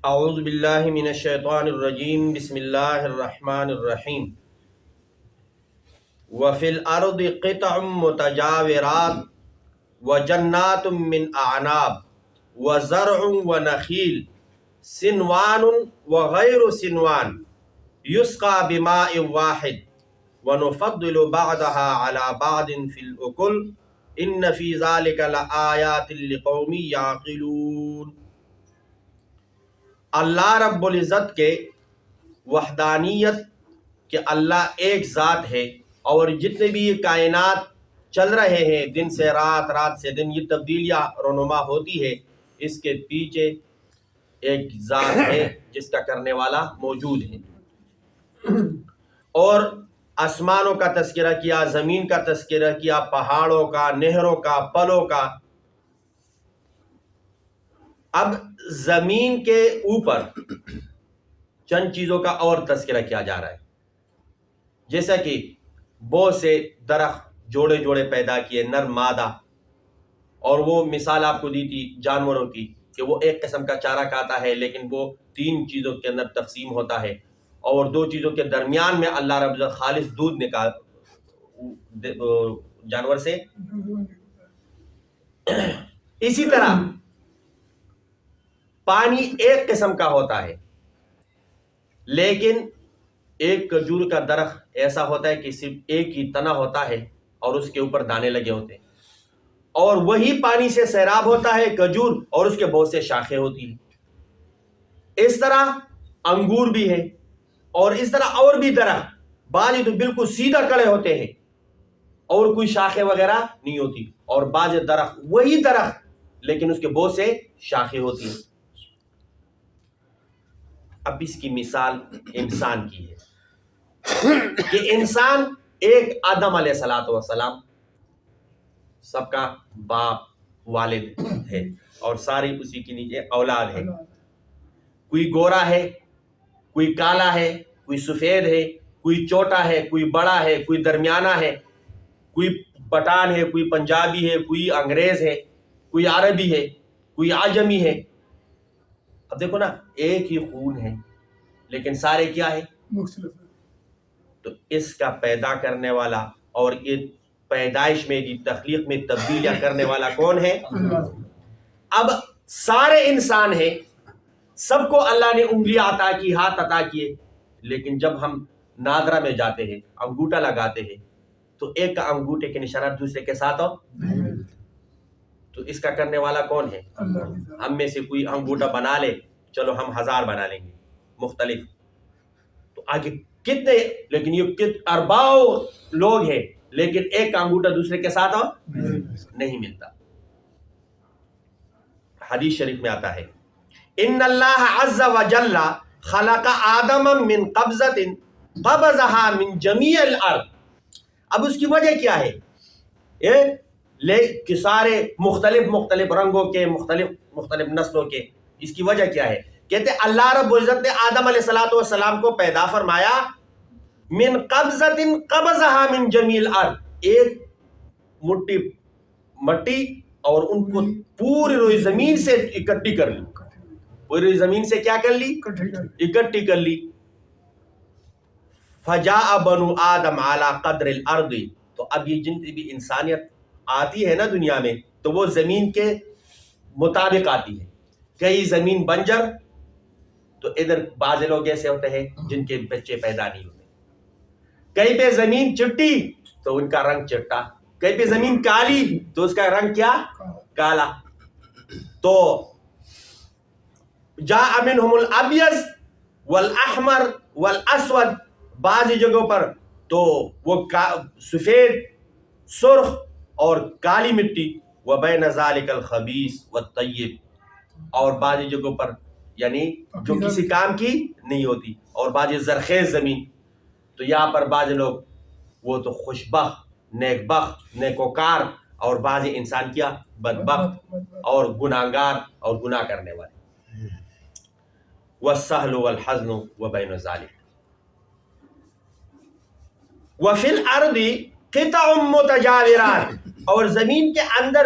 اعوذ باللہ من الشیطان الرجیم بسم اللہ الرحمن الرحیم وفی الارض قطع متجاورات وجنات من اعناب وزرع ونخیل سنوان وغیر سنوان یسقى بماء واحد ونفضل بعضها على بعض في الأكل ان فی ذلک لآیات لقوم یعقلون۔ اللہ رب العزت کے وحدانیت کہ اللہ ایک ذات ہے، اور جتنے بھی یہ کائنات چل رہے ہیں دن سے رات، رات سے دن، یہ تبدیلیاں رونما ہوتی ہے، اس کے پیچھے ایک ذات ہے جس کا کرنے والا موجود ہے۔ اور آسمانوں کا تذکرہ کیا، زمین کا تذکرہ کیا، پہاڑوں کا، نہروں کا، پلوں کا۔ اب زمین کے اوپر چند چیزوں کا اور تذکرہ کیا جا رہا ہے، جیسا کہ بہت سے درخت جوڑے جوڑے پیدا کیے، نر مادہ، اور وہ مثال آپ کو دی تھی جانوروں کی کہ وہ ایک قسم کا چارہ کھاتا ہے لیکن وہ 3 چیزوں کے اندر تقسیم ہوتا ہے، اور 2 چیزوں کے درمیان میں اللہ رب العزت خالص دودھ نکال جانور سے۔ اسی طرح پانی ایک قسم کا ہوتا ہے، لیکن ایک کھجور کا درخت ایسا ہوتا ہے کہ صرف ایک ہی تنا ہوتا ہے اور اس کے اوپر دانے لگے ہوتے ہیں، اور وہی پانی سے سیراب ہوتا ہے کھجور، اور اس کے بہت سے شاخیں ہوتی ہیں۔ اس طرح انگور بھی ہے، اور اس طرح اور بھی درخت، بعض تو بالکل سیدھا کڑے ہوتے ہیں اور کوئی شاخیں وغیرہ نہیں ہوتی، اور بعض درخت وہی درخت لیکن اس کے بہت سے شاخیں ہوتی ہیں۔ اب اس کی مثال انسان کی ہے کہ انسان ایک آدم علیہ السلام سب کا باپ والد ہے، اور ساری اسی کے نیچے اولاد ہے۔ کوئی گورا ہے، کوئی کالا ہے، کوئی سفید ہے، کوئی چھوٹا ہے، کوئی بڑا ہے، کوئی درمیانہ ہے، کوئی پٹھان ہے، کوئی پنجابی ہے، کوئی انگریز ہے، کوئی عربی ہے، کوئی عجمی ہے۔ اب دیکھو نا، ایک ہی خون ہے لیکن سارے کیا ہے؟ مختلف۔ تو اس کا پیدا کرنے والا اور یہ پیدائش میں تخلیق میں تبدیلیاں کرنے والا کون ہے؟ اب سارے انسان ہیں، سب کو اللہ نے انگلیاں عطا کی، ہاتھ عطا کیے، لیکن جب ہم نادرا میں جاتے ہیں، انگوٹھا لگاتے ہیں، تو ایک کا انگوٹھے کے نشانہ دوسرے کے ساتھ ہو، تو اس کا کرنے والا کون ہے؟ ہم میں سے کوئی انگوٹھا بنا لے، چلو ہم 1000 بنا لیں گے مختلف، تو آگے کتنے، لیکن یہ ارباؤ لوگ ہیں لیکن ایک کا انگوٹھا دوسرے کے ساتھ ہو نہیں ملتا۔ حدیث شریف میں آتا ہے ان اللہ عز وجل خلق آدم من قبضۃ قبضها من جمیع الارض۔ اب اس کی وجہ کیا ہے؟ کہ سارے مختلف رنگوں کے، مختلف نسلوں کے، اس کی وجہ کیا ہے؟ کہتے اللہ رب العزت نے آدم علیہ السلام کو پیدا فرمایا من قبضۃ قبضها من جمیع الارض، ایک مٹی اور ان کو پوری روئی زمین سے اکٹھی کر لی، پوری زمین سے کیا کر لی؟ اکٹھی کر لی۔ فجاء بنو آدم علی قدر الارض، تو اب یہ جن بھی انسانیت آتی ہے نا دنیا میں، تو وہ زمین کے مطابق آتی ہے۔ کئی زمین بنجر، تو ادھر بعض لوگ ایسے ہوتے ہیں جن کے بچے پیدا نہیں ہوتے، کہیں پہ زمین چٹی تو ان کا رنگ چٹا، کہیں پہ زمین کالی تو اس کا رنگ کیا؟ کالا۔ تو جاء منہم الابیض والاحمر والاسود، بعض جگہوں پر تو وہ سفید، سرخ اور کالی مٹی، وبین ذالک الخبیث والطیب، اور بعض جگہوں پر یعنی جو کسی کام کی نہیں ہوتی، اور بعض زرخیز زمین۔ تو یہاں پر بعض لوگ وہ تو خوشبخت، نیک بخت، نیکوکار، اور بعض انسان کیا؟ بدبخت اور گناہگار اور گناہ کرنے والے۔ والسہل والحزن وبین ذالک وفی الارض قطع متجاورات، اور زمین کے اندر